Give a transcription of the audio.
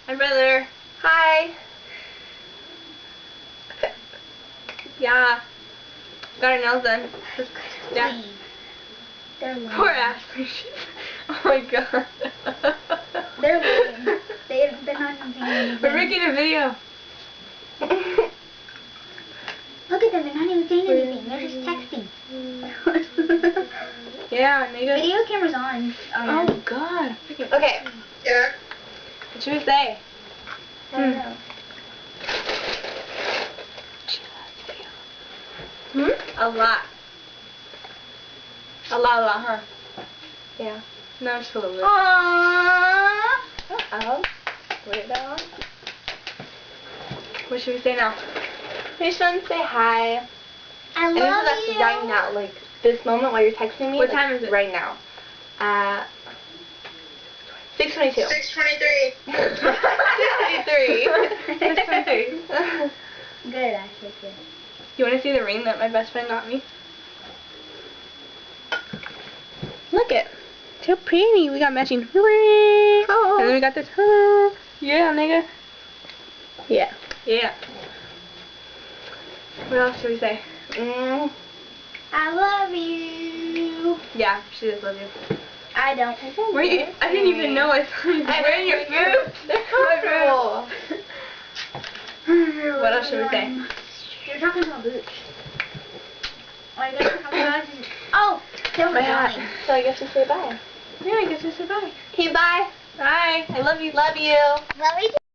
Hi, brother. Hi. Yeah. Got her nails done. Yeah. They're lame. Poor Ashley. Oh my god. They're lame. They're not even saying anything. We're making a video. Look at them. They're not even saying anything. They're just texting. Yeah, nigga. Video camera's on. Oh god. Okay. Yeah. What should we say? I don't know. She loves you. A lot. A lot, huh? Yeah. No, just a little bit. Aww. Put it down. What should we say now? Hey, Sean, say hi. I And love this is you. us right now, like this moment while you're texting me. What like, time is it? Right now. 6:22. 6:23. 6:23. 6:23. Good, Ashley. Good. You want to see the ring that my best friend got me? Look it. So pretty. We got matching ring. Oh. And then we got this. Yeah, nigga. Yeah. Yeah. What else should we say? I love you. Yeah, she does love you. I don't. Where you? I didn't even know I saw you wearing your food. Comfortable. What else should we say? You're talking about boots. Oh, you guys are talking about Oh, don't My hat. So I guess we say bye. Yeah, I guess we said bye. Okay, bye. Bye. I love you. Love you. Love you.